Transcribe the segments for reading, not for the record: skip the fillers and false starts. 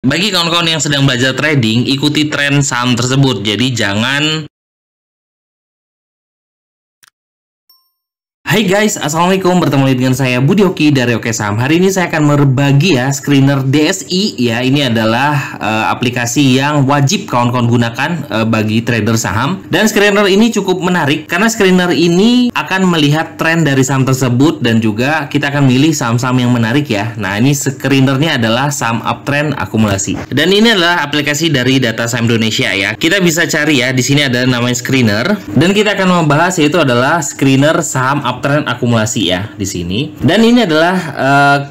Bagi kawan-kawan yang sedang belajar trading, ikuti tren saham tersebut. Jadi jangan. Hai guys, assalamualaikum. Bertemu lagi dengan saya Budi Hoki dari Oke Saham. Hari ini saya akan berbagi ya screener DSI ya. Ini adalah aplikasi yang wajib kawan-kawan gunakan bagi trader saham. Dan screener ini cukup menarik karena screener ini akan melihat tren dari saham tersebut dan juga kita akan milih saham-saham yang menarik ya. Nah, ini screenernya adalah saham uptrend akumulasi. Dan ini adalah aplikasi dari Data Saham Indonesia ya. Kita bisa cari ya, di sini ada namanya screener dan kita akan membahas yaitu adalah screener saham uptrend akumulasi ya di sini. Dan ini adalah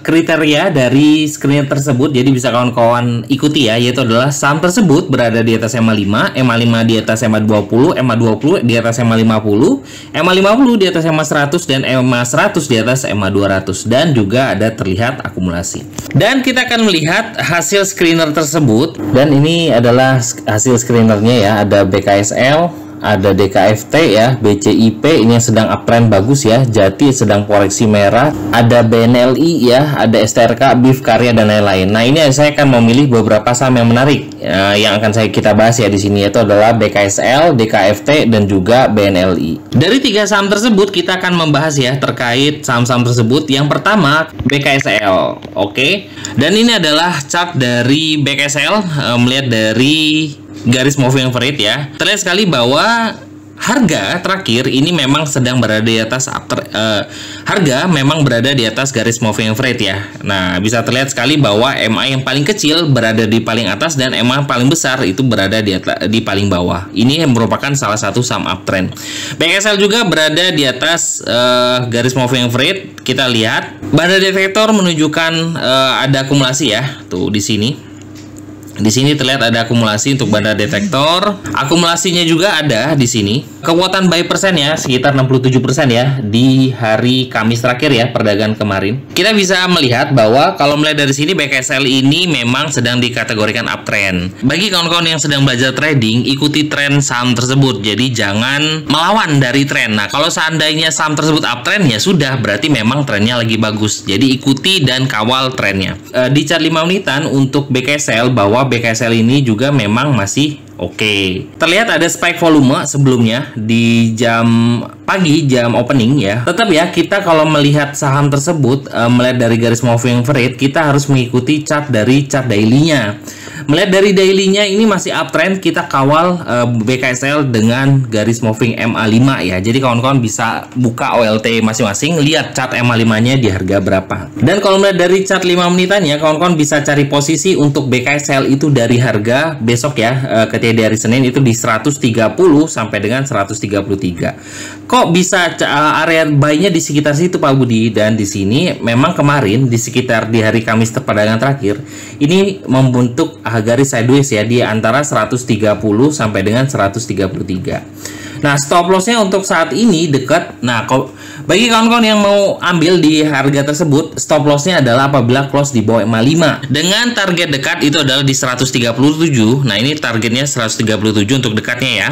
kriteria dari screener tersebut. Jadi bisa kawan-kawan ikuti ya, yaitu adalah saham tersebut berada di atas EMA 5, EMA 5 di atas EMA 20, EMA 20 di atas EMA 50, EMA 50 di atas EMA 100 dan EMA 100 di atas EMA 200 dan juga ada terlihat akumulasi. Dan kita akan melihat hasil screener tersebut dan ini adalah hasil screenernya ya, ada BKSL, ada DKFT ya, BCIP ini yang sedang uptrend bagus ya, Jati sedang koreksi merah, ada BNLI ya, ada STRK, BIF Karya dan lain-lain. Nah, ini saya akan memilih beberapa saham yang menarik yang akan kita bahas ya di sini, yaitu adalah BKSL, DKFT dan juga BNLI. Dari tiga saham tersebut kita akan membahas ya terkait saham-saham tersebut. Yang pertama BKSL, oke. Dan ini adalah chart dari BKSL, melihat dari garis moving average ya, terlihat sekali bahwa harga terakhir ini memang sedang berada di atas harga memang berada di atas garis moving average ya. Nah, bisa terlihat sekali bahwa MA yang paling kecil berada di paling atas dan MA paling besar itu berada di paling bawah. Ini yang merupakan salah satu saham uptrend. BKSL juga berada di atas garis moving average. Kita lihat banda detektor menunjukkan ada akumulasi ya, tuh di sini. Di sini terlihat ada akumulasi untuk banda detektor. Akumulasinya juga ada di sini. Kekuatan buy persen ya, sekitar 67% ya di hari Kamis terakhir ya, perdagangan kemarin. Kita bisa melihat bahwa kalau melihat dari sini BKSL ini memang sedang dikategorikan uptrend. Bagi kawan-kawan yang sedang belajar trading, ikuti tren saham tersebut. Jadi jangan melawan dari tren. Nah, kalau seandainya saham tersebut uptrend ya sudah, berarti memang trennya lagi bagus. Jadi ikuti dan kawal trennya. Di chart 5 menitan untuk BKSL bahwa BKSL ini juga memang masih oke. Terlihat ada spike volume sebelumnya di jam pagi, jam opening ya. Tetap ya, kita kalau melihat saham tersebut melihat dari garis moving average, kita harus mengikuti chart dari chart daily-nya. Melihat dari daily-nya ini masih uptrend, kita kawal BKSL dengan garis moving MA5 ya. Jadi kawan-kawan bisa buka OLT masing-masing, lihat chart MA5-nya di harga berapa. Dan kalau melihat dari chart 5 menitannya, kawan-kawan bisa cari posisi untuk BKSL itu dari harga besok ya, ketika di hari Senin itu di 130 sampai dengan 133. Kok bisa area buy-nya di sekitar situ Pak Budi? Dan di sini memang kemarin di sekitar di hari Kamis perdagangan terakhir ini membentuk garis sideways ya di antara 130 sampai dengan 133. Nah, stop loss-nya untuk saat ini dekat. Nah, bagi kawan-kawan yang mau ambil di harga tersebut, stop loss-nya adalah apabila close di bawah EMA 5. Dengan target dekat itu adalah di 137. Nah, ini targetnya 137 untuk dekatnya ya.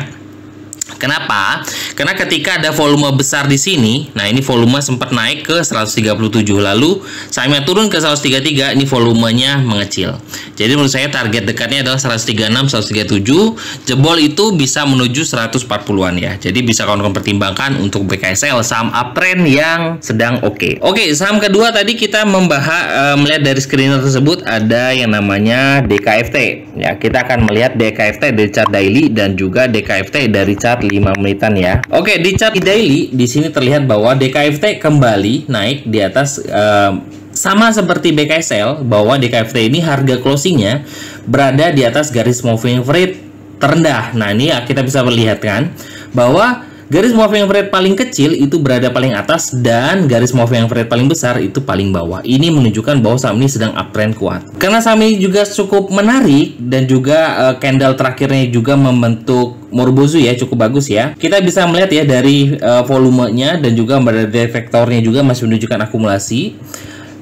Kenapa? Karena ketika ada volume besar di sini, nah ini volume sempat naik ke 137, lalu sahamnya turun ke 133, ini volumenya mengecil. Jadi menurut saya target dekatnya adalah 136, 137, jebol itu bisa menuju 140-an ya. Jadi bisa kawan-kawan pertimbangkan untuk BKSL, saham uptrend yang sedang oke. Oke, saham kedua tadi kita membahas melihat dari screener tersebut ada yang namanya DKFT. Ya, kita akan melihat DKFT dari chart daily dan juga DKFT dari chart 5 menitan ya. Oke, di chart daily di sini terlihat bahwa DKFT kembali naik di atas sama seperti BKSL, bahwa DKFT ini harga closingnya berada di atas garis moving average terendah. Nah, ini ya, kita bisa melihat kan bahwa garis moving average paling kecil itu berada paling atas dan garis moving average paling besar itu paling bawah. Ini menunjukkan bahwa saham ini sedang uptrend kuat. Karena saham ini juga cukup menarik dan juga candle terakhirnya juga membentuk Morbozu ya, cukup bagus ya. Kita bisa melihat ya dari volumenya dan juga pada defektornya juga masih menunjukkan akumulasi.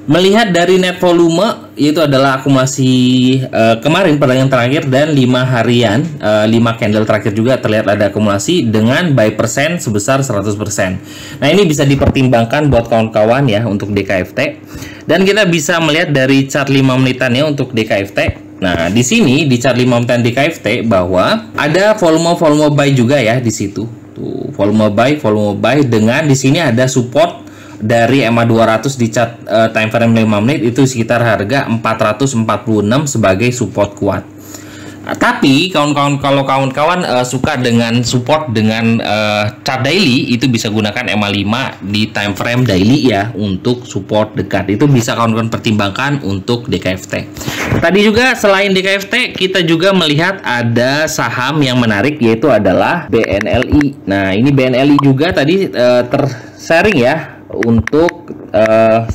Melihat dari net volume yaitu adalah akumulasi kemarin perdagangan terakhir dan 5 harian 5 candle terakhir juga terlihat ada akumulasi dengan buy persen sebesar 100%. Nah, ini bisa dipertimbangkan buat kawan-kawan ya untuk DKFT. Dan kita bisa melihat dari chart 5 menitannya untuk DKFT. Nah, di sini di chart 5 menitan DKFT bahwa ada volume buy juga ya di situ. Tuh, volume buy dengan di sini ada support dari EMA 200 di chart time frame 5 menit itu sekitar harga 446 sebagai support kuat. Tapi kalau kawan-kawan suka dengan support dengan chart daily, itu bisa gunakan EMA 5 di time frame daily ya untuk support dekat. Itu bisa kawan-kawan pertimbangkan untuk DKFT. Tadi juga selain DKFT, kita juga melihat ada saham yang menarik, yaitu adalah BNLI. Nah, ini BNLI juga tadi tersharing ya untuk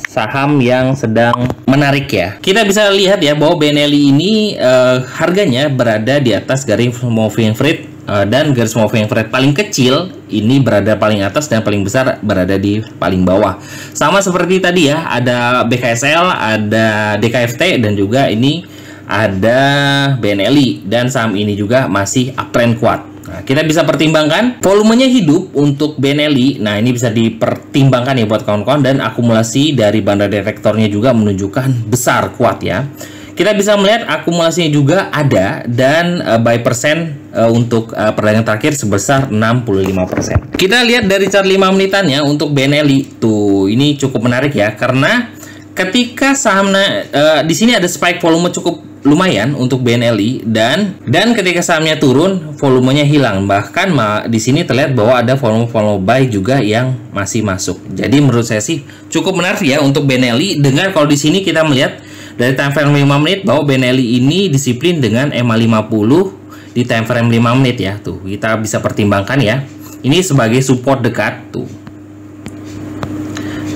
saham yang sedang menarik ya. Kita bisa lihat ya bahwa BNLI ini harganya berada di atas garis moving average dan garis moving average paling kecil ini berada paling atas dan paling besar berada di paling bawah. Sama seperti tadi ya, ada BKSL, ada DKFT, dan juga ini ada BNLI, dan saham ini juga masih uptrend kuat. Nah, kita bisa pertimbangkan volumenya hidup untuk BNLI. Nah, ini bisa dipertimbangkan ya buat kawan-kawan, dan akumulasi dari banda detektornya juga menunjukkan besar kuat ya. Kita bisa melihat akumulasinya juga ada, dan buy persen untuk perdagangan terakhir sebesar 65%. Kita lihat dari chart 5 menitannya untuk BNLI. Tuh, ini cukup menarik ya, karena ketika saham di sini ada spike volume cukup lumayan untuk BNLI, dan ketika sahamnya turun volumenya hilang. Bahkan di sini terlihat bahwa ada volume buy juga yang masih masuk. Jadi menurut saya sih cukup menarik ya untuk BNLI, dengan kalau di sini kita melihat dari time frame 5 menit bahwa BNLI ini disiplin dengan EMA 50 di time frame 5 menit ya. Tuh, kita bisa pertimbangkan ya. Ini sebagai support dekat tuh.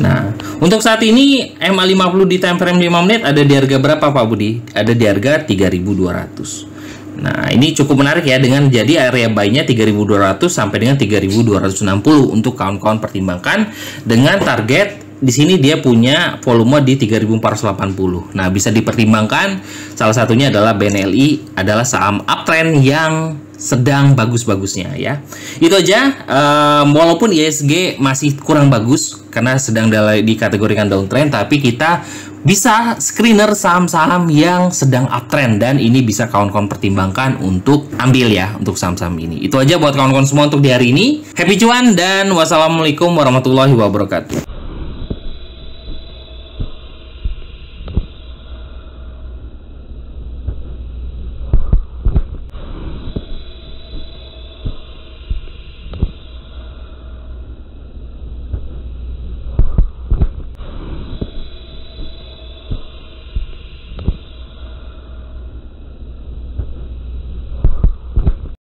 Nah, untuk saat ini EMA 50 di time frame 5 menit ada di harga berapa Pak Budi? Ada di harga 3.200. Nah, ini cukup menarik ya, dengan jadi area buy-nya 3.200 sampai dengan 3.260 untuk kawan-kawan pertimbangkan, dengan target di sini dia punya volume di 3.480. Nah, bisa dipertimbangkan. Salah satunya adalah BNLI, adalah saham uptrend yang sedang bagus-bagusnya ya. Itu aja, walaupun ISG masih kurang bagus karena sedang dikategorikan downtrend, tapi kita bisa screener saham-saham yang sedang uptrend, dan ini bisa kawan-kawan pertimbangkan untuk ambil ya untuk saham-saham ini. Itu aja buat kawan-kawan semua untuk di hari ini. Happy cuan, dan wassalamualaikum warahmatullahi wabarakatuh.